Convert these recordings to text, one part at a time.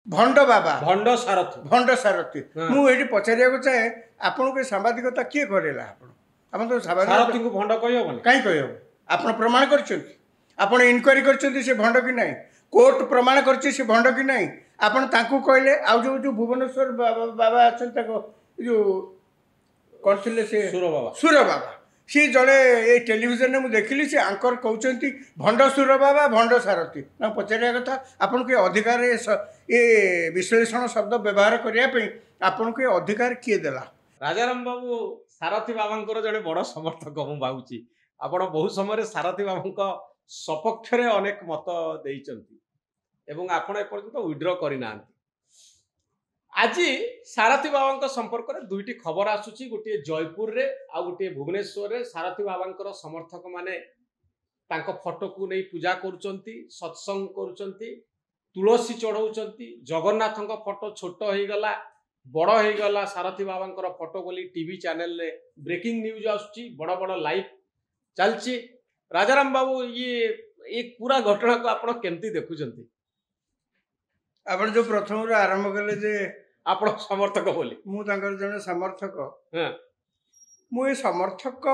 भंड बाबा भंड सारथी भंड सारथी हाँ। मुझे पचारिया चाहे आपन को सांबादिकता किए करेला आपन तो सारथी को भंड कही हबनी कहीं कह आप प्रमाण कर इनक्वारी कर भंड कि नहीं कोर्ट प्रमाण कर भंड कि नहीं आपन तांकू कहले आ जो जो भुवनेश्वर बाबा अच्छा जो कौन थे से सुर बाबा सी जड़े ये टेलीविजन में मुझे देखिली से आंकर कहते भंड सुर बाबा भंड सारथी ना पचारिया कथा आपन को अधिकार ये विश्लेषण शब्द व्यवहार करने आपन को अधिकार किए देला राजाराम बाबू सारथी बाबा जड़े बड़ समर्थक मु भावुची आपण बहुत समय सारथी बाबा सपक्ष अनेक मत देइचंती आपण एपर्यंत विड्र करना आज सारथी बाबा संपर्क में दुईटी खबर आसूची गोटे जयपुर रे आ गोटे भुवनेश्वर रे सारथी बाबा समर्थक माने तांको फोटो को नहीं पूजा करुचंती सत्संग करुचंती तुलसी चढ़ाउचंती जगन्नाथ फोटो छोट हो गला बड़ हो गला सारथी बाबा फोटो बोली टीवी चैनल रे ब्रेकिंग न्यूज आसूची बड़ बड़ लाइव चलची राजाराम बाबू ये पूरा घटना को आपण केमती देखुचंती आपण जो प्रथम आरंभ कले जे आपण समर्थक बोली मु जने समर्थक हाँ मु ये समर्थक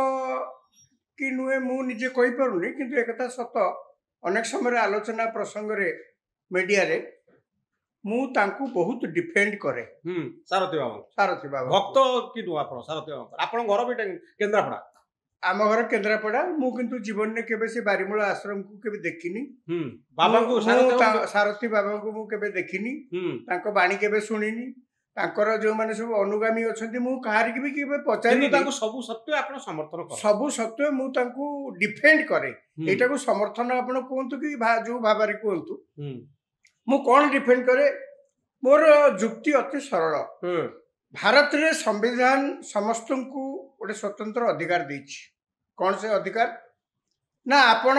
कि नुहे मु निजे कहि पारुनी किंतु एकथा सत अनेक समय आलोचना प्रसंग रे मीडिया रे मु तांकू बहुत डिफेंड करे सारथी बाबा भक्त कि नु आपण सारथी बाबा आपण घर भी केंद्रापड़ा आम घर केन्द्रापड़ा मु किंतु जीवन में केबे से बारीमूला आश्रम को केबे देखिनी बाबा को सारथी बाबा को मु केबे देखिनी तांको बाणी केबे सुनिनी तांकर जो माने सब अनुगामी अछंती मु कहार की भी केबे पचारि तांको सब सत्य आपण समर्थन कर सब सत्य मु तांको डिफेंड करे एटा को समर्थन आपण कोंतु कि जो भाबारे कोंतु मु कोन डिफेंड करे मोर जुक्ति अति सरल भारत रे संविधान समस्त को गोटे स्वतंत्र अधिकार देछि कौन से अधिकार ना आपण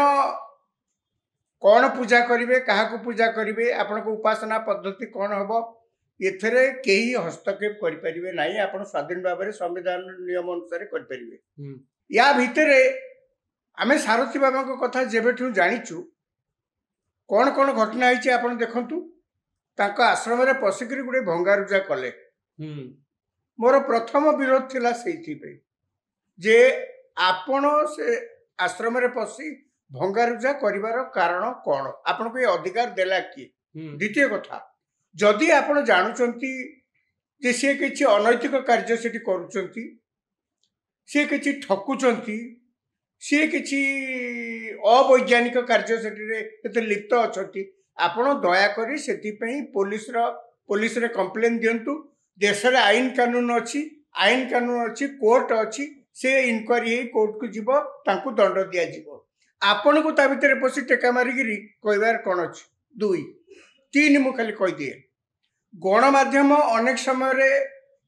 कौन पूजा करेंगे क्या पूजा करेंगे आपण को उपासना पद्धति कौन हम एथरे कई हस्तक्षेप करें ना आप स्वाधीन भाव में संविधान नियम अनुसार करें या भितर आम सारथी बाबा कथा जेबेठू जाचु कौन कौन घटना होती आप देखु आश्रम में पशिक गोटे भंगारुजा कले मोर प्रथम विरोध थिला से जे आपण से आश्रम रे पसी भंगारुजा करिवार कारण कौन आपण को ये अधिकार देला किए द्वितीय कथा जदि आपण जानुचंती जे से किछि अनैतिक कार्य सेठी करूचंती से किछि ठकुचंती से किछि अवैज्ञानिक कार्य सेठी रे लिप्त अछंती आपण दया करी सेठी पई पुलिस रे कंप्लेन दियंतु देश रे आईन कानून अच्छी कोर्ट अच्छी से इनक्वारी कोर्ट को जीव तांकु दंड दिया जीव आपण को ता भितर पसी टेका मारिगिरी कहबार कौन अच्छी दुई तीन मु खाली कह दिए गणमाध्यम अनेक समय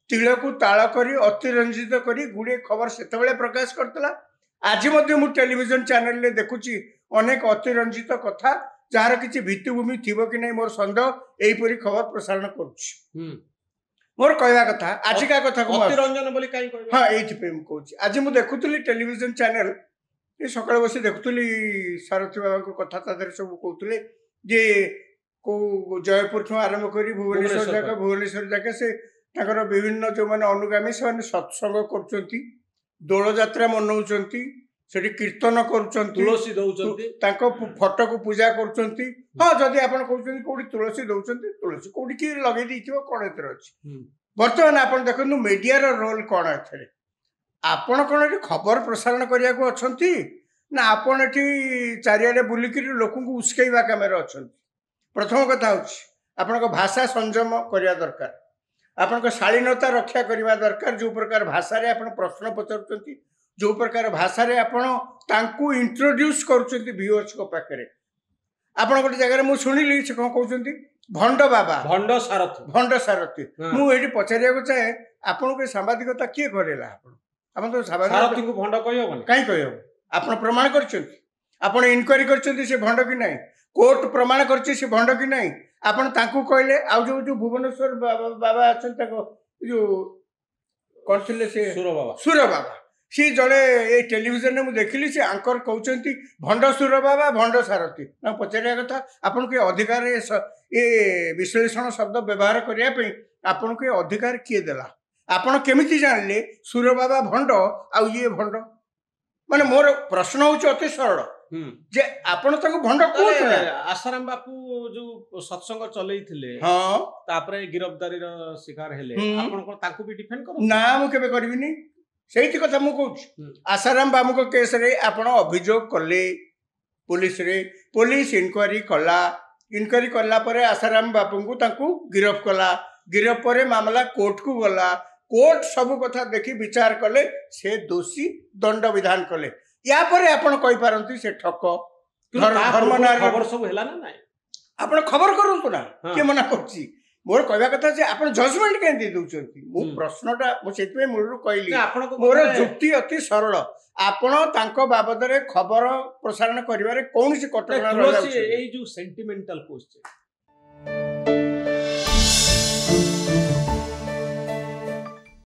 तिल को ताल करी अतिरंजित करी गुड़े खबर से प्रकाश करतला आज मु टेलीविजन चैनल रे देखुची अनेक अतिरंजित कथा जार किसी भित्तिभूमि थी कि नहीं मोर सन्देह यहीपरी खबर प्रसारण करुच्ची मोर कहवा कथा आजिका कथा को अतिरंजन बोली काई कहबे हां एथि पे हम कहूची आज मु देखुतली टेलीविजन चैनल ए सकाळ बसी देखुतली सारथी बाबा को कथा तादर सब कहतले जे को जयपुर ठो आरंभ करी भुवनेश्वर जाके से ताकर विभिन्न जो माने अनुगामी से सत्संग करचंती दोल यात्रा मनौचंती सेठी कीर्तन करुचंती तुलसी दउचंती ताको फोटो को पूजा करुचंती हां जदी आपण कहउचंती कोडी तुलसी दउचंती तुलसी कोडी की लगे दिथिबो कोन एतर अछि वर्तमान आपण देखनु मीडिया रो रोल कोन एथरे आपण कोन खबर प्रसारण करिया को अछंती ना आपण एठी चारियाडे बुलिकिरी लोकन को उस्केइबा कामेरा अछंती प्रथम कथा होछि आपण को भाषा संयम करिया दरकार आपण को शालीनता रक्षा करिवा दरकार जो प्रकार भाषा रे आपण प्रश्न पचारुचंती जो प्रकार भाषा रे आपण तांकू इंट्रोड्यूस करूचंती व्यूअर्स को पाखरे आपण गोटे जगह मु सुनिली से कोन कहउचंती भंड बाबा भंड सारथी मु एठी पचारिया चाहे आपण को सांबादिकता किए करेला आपण तो सारथी को भंड कहि हबनी काई कहि हबो आपण प्रमाण करचंती आपण इनक्वारी करचंती से भंड कि नहीं कोर्ट प्रमाण करची से भंड कि नहीं आपण तांकू कहले आ जो जो भुवनेश्वर बाबा अछन ताको जो कोन थिले से सुर बाबा सी जड़े ये टेलीविजन में मुझे देखिली से आंकर कहते भंड सुर बाबा भंड सारथी ना पचारिया कथा आपन के अधिकार ଏ ବିଶ୍ଳେଷଣ ଶବ୍ଦ ବ୍ୟବହାର କରିବା ପାଇଁ ଆପଣଙ୍କୁ ଏ ଅଧିକାର କିଏ ଦେଲା? ଆପଣ କେମିତି ଜାଣିଲେ ସୁର ବାବା ଭଣ୍ଡ ଆଉ ଇଏ ଭଣ୍ଡ? ମାନେ ମୋର ପ୍ରଶ୍ନ ହଉଛି ଅତି ସରଳ ଯେ ଆପଣ ତାଙ୍କୁ ଭଣ୍ଡ କୁହନ୍ତୁ ନା। ଆଶାରାମ ବାପୁ ଯୋଉ ସତ୍ସଙ୍ଗ ଚଲେଇଥିଲେ ହଁ ତାପରେ ଗିରଫଦାରୀର ଶିକାର ହେଲେ, ଆପଣ କଣ ତାଙ୍କୁ ବି ଡିଫେଣ୍ଡ କରନ୍ତି? ନା, ମୁଁ କେବେ କରିବିନି। ସେଇଠି କଥା ମୁଁ କହୁଛି। ଆଶାରାମ ବାବୁଙ୍କ କେସରେ ଆପଣ ଅଭିଯୋଗ କଲେ ପୋଲିସରେ, ପୋଲିସ ଇନକ୍ୱାରି କଲା, ଇନକ୍ୱାରି କଲା ପରେ ଆଶାରାମ ବାବୁଙ୍କୁ ତାଙ୍କୁ ଗିରଫ କଲା, ଗିରଫ ପରେ ମାମଲା କୋର୍ଟକୁ ଗଲା, କୋର୍ଟ ସବୁ କଥା ଦେଖି ବିଚାର କଲେ, ସେ ଦୋଷୀ ଦଣ୍ଡ ବିଧାନ କଲେ। ୟା ପରେ ଆପଣ କହିପାରନ୍ତି ସେ ଠକ ଧର୍ମ ନାରୀ ଖବର ସବୁ ହେଲା ନା ନାଇଁ? ଆପଣ ଖବର କରନ୍ତୁ ନା, କିଏ ମନା କରୁଛି? ମୋର କହିବା କଥା ଯେ ଆପଣ ଜଜମେଣ୍ଟ କେମିତି ଦେଇ ଦଉଛନ୍ତି? ମୁଁ ପ୍ରଶ୍ନଟା ମୁଁ ସେଥିପାଇଁ ମୂଳରୁ କହିଲି, ମୋର ଯୁକ୍ତି ଅତି ସରଳ। ଆପଣ ତାଙ୍କ ବାବଦରେ ଖବର ପ୍ରସାରଣ କରିବାରେ କୌଣସି କଟକଣା ରହିବା ଉଚିତ। ଏଇ ଯୋଉ ସେଣ୍ଟିମେଣ୍ଟାଲ କ୍ୱେଶ୍ଚନ